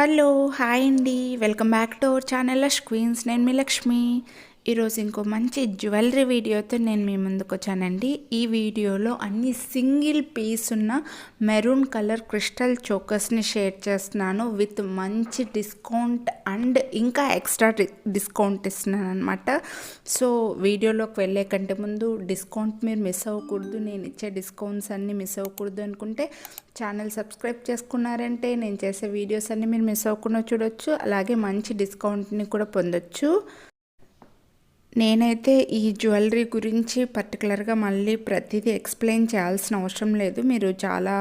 Hello hi అండి, welcome back to our channel lush queens. నేను మీ లక్ష్మి. ఈరోజు ఇంకో మంచి జ్యువెలరీ వీడియోతో నేను మీ ముందుకు వచ్చానండి. ఈ వీడియోలో అన్ని సింగిల్ పీస్ ఉన్న మెరూన్ కలర్ క్రిస్టల్ చోకర్స్ని షేర్ చేస్తున్నాను విత్ మంచి డిస్కౌంట్ అండ్ ఇంకా ఎక్స్ట్రా డిస్కౌంట్ ఇస్తున్నాను అనమాట. సో వీడియోలోకి వెళ్ళే కంటే ముందు డిస్కౌంట్ మీరు మిస్ అవ్వకూడదు, నేను ఇచ్చే డిస్కౌంట్స్ అన్నీ మిస్ అవ్వకూడదు అనుకుంటే ఛానల్ సబ్స్క్రైబ్ చేసుకున్నారంటే నేను చేసే వీడియోస్ అన్నీ మీరు మిస్ అవ్వకుండా చూడొచ్చు, అలాగే మంచి డిస్కౌంట్ని కూడా పొందొచ్చు. నేనైతే ఈ జ్యువెలరీ గురించి పర్టికులర్గా మళ్ళీ ప్రతిదీ ఎక్స్ప్లెయిన్ చేయాల్సిన అవసరం లేదు, మీరు చాలా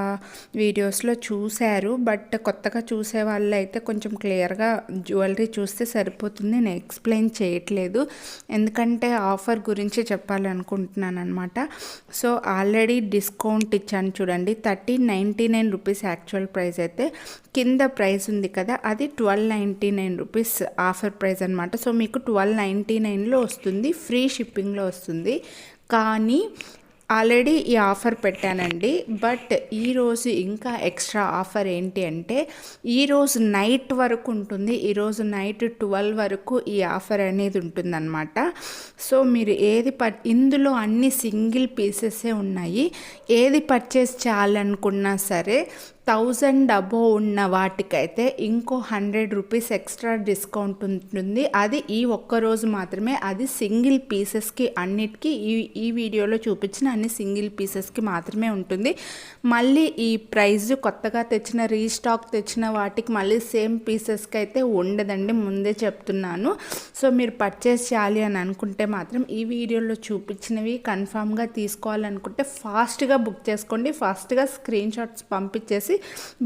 వీడియోస్లో చూశారు. బట్ కొత్తగా చూసే వాళ్ళు అయితే కొంచెం క్లియర్గా జ్యువెలరీ చూస్తే సరిపోతుంది, నేను ఎక్స్ప్లెయిన్ చేయట్లేదు ఎందుకంటే ఆఫర్ గురించి చెప్పాలనుకుంటున్నాను అనమాట. సో ఆల్రెడీ డిస్కౌంట్ ఇచ్చాను చూడండి, 1399 రూపీస్ యాక్చువల్ ప్రైస్ అయితే, కింద ప్రైస్ ఉంది కదా అది 1299 రూపీస్ ఆఫర్ ప్రైస్ అనమాట. సో మీకు 1299లో వస్తుంది, ఫ్రీ షిప్పింగ్లో వస్తుంది. కానీ ఆల్రెడీ ఈ ఆఫర్ పెట్టానండి, బట్ ఈరోజు ఇంకా ఎక్స్ట్రా ఆఫర్ ఏంటి అంటే ఈరోజు నైట్ వరకు ఉంటుంది, ఈరోజు నైట్ 12 వరకు ఈ ఆఫర్ అనేది ఉంటుందన్నమాట. సో మీరు ఇందులో అన్ని సింగిల్ పీసెసే ఉన్నాయి, ఏది పర్చేస్ చేయాలనుకున్నా సరే 1000 అబోవ్ ఉన్న వాటికైతే ఇంకో 100 రూపీస్ ఎక్స్ట్రా డిస్కౌంట్ ఉంటుంది. అది ఈ ఒక్కరోజు మాత్రమే, అది సింగిల్ పీసెస్కి అన్నిటికీ ఈ వీడియోలో చూపించిన అన్ని సింగిల్ పీసెస్కి మాత్రమే ఉంటుంది. మళ్ళీ ఈ ప్రైస్ కొత్తగా తెచ్చిన రీస్టాక్ తెచ్చిన వాటికి మళ్ళీ సేమ్ పీసెస్కి అయితే ఉండదండి, ముందే చెప్తున్నాను. సో మీరు పర్చేస్ చేయాలి అని అనుకుంటే మాత్రం ఈ వీడియోలో చూపించినవి కన్ఫామ్గా తీసుకోవాలనుకుంటే ఫాస్ట్గా బుక్ చేసుకోండి, ఫాస్ట్గా స్క్రీన్ షాట్స్ పంపించేసి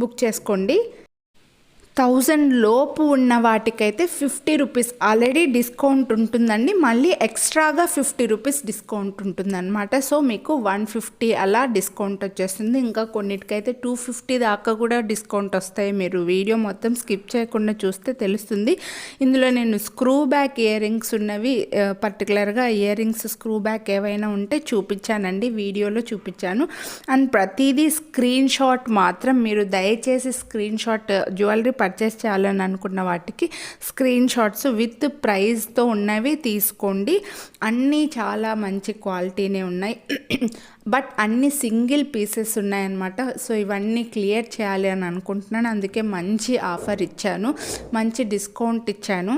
బుక్ చేసుకోండి. 1000 లోపు ఉన్న వాటికైతే 50 రూపీస్ ఆల్రెడీ డిస్కౌంట్ ఉంటుందండి, మళ్ళీ ఎక్స్ట్రాగా 50 రూపీస్ డిస్కౌంట్ ఉంటుందన్నమాట. సో మీకు 150 అలా డిస్కౌంట్ వచ్చేస్తుంది, ఇంకా కొన్నిటికైతే 250 దాకా కూడా డిస్కౌంట్ వస్తాయి. మీరు వీడియో మొత్తం స్కిప్ చేయకుండా చూస్తే తెలుస్తుంది. ఇందులో నేను స్క్రూ బ్యాక్ ఇయర్ రింగ్స్ ఉన్నవి, పర్టికులర్గా ఇయర్ రింగ్స్ స్క్రూ బ్యాక్ ఏవైనా ఉంటే చూపించానండి, వీడియోలో చూపించాను. అండ్ ప్రతిదీ స్క్రీన్ షాట్ మాత్రం మీరు దయచేసి స్క్రీన్ షాట్ జ్యువెలరీ పర్చేస్ చేయాలని అనుకున్న వాటికి స్క్రీన్ షాట్స్ విత్ ప్రైస్తో ఉన్నవి తీసుకోండి. అన్నీ చాలా మంచి క్వాలిటీనే ఉన్నాయి, బట్ అన్ని సింగిల్ పీసెస్ ఉన్నాయన్నమాట. సో ఇవన్నీ క్లియర్ చేయాలి అని అనుకుంటున్నాను, అందుకే మంచి ఆఫర్ ఇచ్చాను, మంచి డిస్కౌంట్ ఇచ్చాను.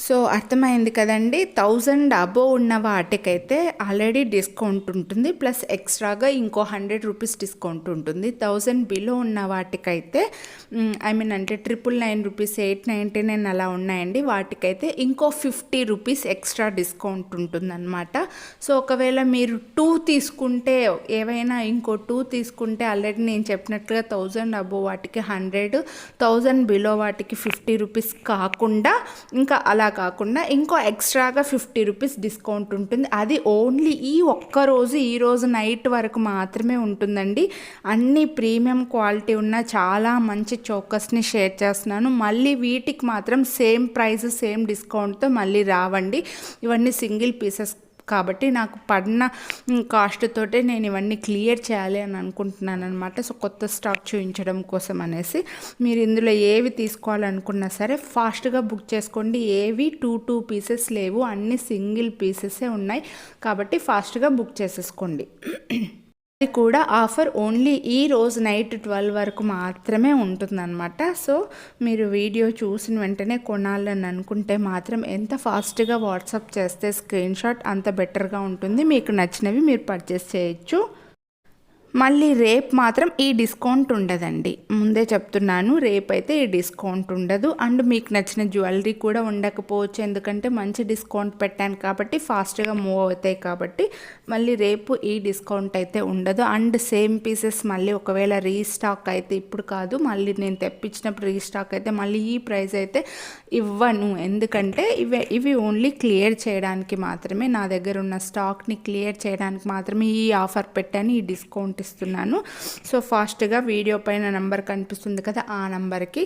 సో అర్థమైంది కదండి, 1000 అబోవ్ ఉన్న వాటికైతే ఆల్రెడీ డిస్కౌంట్ ఉంటుంది, ప్లస్ ఎక్స్ట్రాగా ఇంకో 100 రూపీస్ డిస్కౌంట్ ఉంటుంది. 1000 బిలో ఉన్న వాటికైతే అంటే 999 రూపీస్, 899 అలా ఉన్నాయండి, వాటికైతే ఇంకో 50 రూపీస్ ఎక్స్ట్రా డిస్కౌంట్ ఉంటుందన్నమాట. సో ఒకవేళ మీరు 2 తీసుకుంటే, ఏవైనా ఇంకో 2 తీసుకుంటే ఆల్రెడీ నేను చెప్పినట్లుగా 1000 అబోవ్ వాటికి 100, 1000 బిలో వాటికి 50 రూపీస్ కాకుండా, ఇంకా అలా కాకుండా ఇంకో ఎక్స్ట్రాగా 50 రూపీస్ డిస్కౌంట్ ఉంటుంది. అది ఓన్లీ ఈ ఒక్కరోజు, ఈరోజు నైట్ వరకు మాత్రమే ఉంటుందండి. అన్ని ప్రీమియం క్వాలిటీ ఉన్న చాలా మంచి చోకర్స్ని షేర్ చేస్తున్నాను, మళ్ళీ వీటికి మాత్రం సేమ్ ప్రైస్ సేమ్ డిస్కౌంట్తో మళ్ళీ రావండి. ఇవన్నీ సింగిల్ పీసెస్ కాబట్టి నాకు పడిన కాస్ట్ తోటే నేను ఇవన్నీ క్లియర్ చేయాలి అని అనుకుంటున్నాను అనమాట. సో కొత్త స్టాక్ చూపించడం కోసం అనేసి మీరు ఇందులో ఏవి తీసుకోవాలనుకున్నా సరే ఫాస్ట్గా బుక్ చేసుకోండి. ఏవి 2 పీసెస్ లేవు, అన్ని సింగిల్ పీసెసే ఉన్నాయి కాబట్టి ఫాస్ట్గా బుక్ చేసేసుకోండి. అది కూడా ఆఫర్ ఓన్లీ ఈ రోజు నైట్ 12 వరకు మాత్రమే ఉంటుందన్నమాట. సో మీరు వీడియో చూసిన వెంటనే కొనాలని అనుకుంటే మాత్రం ఎంత ఫాస్ట్గా వాట్సాప్ చేస్తే స్క్రీన్ షాట్ అంత బెటర్గా ఉంటుంది, మీకు నచ్చినవి మీరు పర్చేస్ చేయొచ్చు. మళ్ళీ రేపు మాత్రం ఈ డిస్కౌంట్ ఉండదండి, ముందే చెప్తున్నాను, రేపు అయితే ఈ డిస్కౌంట్ ఉండదు. అండ్ మీకు నచ్చిన జ్యువెలరీ కూడా ఉండకపోవచ్చు, ఎందుకంటే మంచి డిస్కౌంట్ పెట్టాను కాబట్టి ఫాస్ట్గా మూవ్ అవుతాయి కాబట్టి మళ్ళీ రేపు ఈ డిస్కౌంట్ అయితే ఉండదు. అండ్ సేమ్ పీసెస్ మళ్ళీ ఒకవేళ రీస్టాక్ అయితే ఇప్పుడు కాదు, మళ్ళీ నేను తెప్పించినప్పుడు రీస్టాక్ అయితే మళ్ళీ ఈ ప్రైస్ అయితే ఇవ్వను, ఎందుకంటే ఇవి ఓన్లీ క్లియర్ చేయడానికి మాత్రమే, నా దగ్గర ఉన్న స్టాక్ని క్లియర్ చేయడానికి మాత్రమే ఈ ఆఫర్ పెట్టాను, ఈ డిస్కౌంట్ పెట్టిస్తున్నాను. సో ఫాస్ట్గా వీడియో పైన నంబర్ కనిపిస్తుంది కదా, ఆ నంబర్కి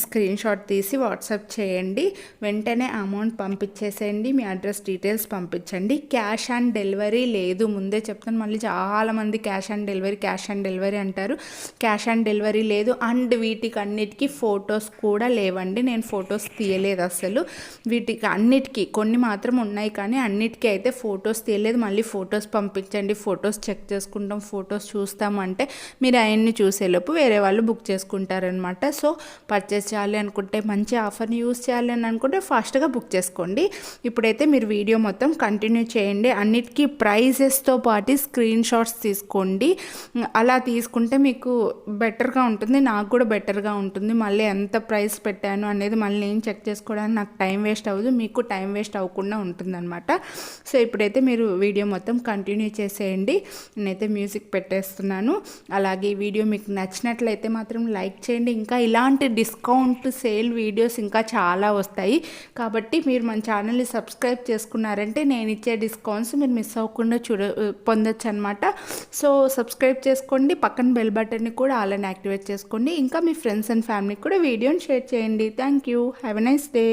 స్క్రీన్ షాట్ తీసి వాట్సాప్ చేయండి. వెంటనే అమౌంట్ పంపించేసేయండి, మీ అడ్రస్ డీటెయిల్స్ పంపించండి. క్యాష్ ఆన్ డెలివరీ లేదు, ముందే చెప్తాను. మళ్ళీ చాలామంది క్యాష్ ఆన్ డెలివరీ అంటారు. క్యాష్ ఆన్ డెలివరీ లేదు. అండ్ వీటికి అన్నిటికీ ఫొటోస్ కూడా లేవండి, నేను ఫొటోస్ తీయలేదు అసలు. వీటికి అన్నిటికీ కొన్ని మాత్రం ఉన్నాయి, కానీ అన్నిటికీ అయితే ఫొటోస్ తీయలేదు. మళ్ళీ ఫొటోస్ పంపించండి, ఫొటోస్ చెక్ చేసుకుంటాం, ఫొటోస్ చూస్తామంటే మీరు అవన్నీ చూసేలోపు వేరే వాళ్ళు బుక్ చేసుకుంటారనమాట. సో పర్చేస్ చేయాలి అనుకుంటే, మంచి ఆఫర్ని యూస్ చేయాలి అని అనుకుంటే ఫాస్ట్గా బుక్ చేసుకోండి. ఇప్పుడైతే మీరు వీడియో మొత్తం కంటిన్యూ చేయండి. అన్నిటికీ ప్రైజెస్తో పాటు స్క్రీన్ షాట్స్ తీసుకోండి. అలా తీసుకుంటే మీకు బెటర్గా ఉంటుంది, నాకు కూడా బెటర్గా ఉంటుంది. మళ్ళీ ఎంత ప్రైస్ పెట్టాను అనేది మళ్ళీ నేను చెక్ చేసుకోవడానికి నాకు టైం వేస్ట్ అవ్వదు, మీకు టైం వేస్ట్ అవ్వకుండా ఉంటుందన్నమాట. సో ఇప్పుడైతే మీరు వీడియో మొత్తం కంటిన్యూ చేసేయండి. నేనైతే మ్యూజిక్ పెట్టేస్తున్నాను. అలాగే ఈ వీడియో మీకు నచ్చినట్లయితే మాత్రం లైక్ చేయండి. ఇంకా ఇలాంటి డిస్కౌంట్ సేల్ వీడియోస్ ఇంకా చాలా వస్తాయి, కాబట్టి మీరు మన ఛానల్ని సబ్స్క్రైబ్ చేసుకున్నారంటే నేను ఇచ్చే డిస్కౌంట్స్ మీరు మిస్ అవ్వకుండా పొందొచ్చు అనమాట. సో సబ్స్క్రైబ్ చేసుకోండి, పక్కన బెల్ బటన్ని కూడా అలానే యాక్టివేట్ చేసుకోండి. ఇంకా మీ ఫ్రెండ్స్ అండ్ ఫ్యామిలీకి కూడా వీడియోని షేర్ చేయండి. Thank you. Have a nice day.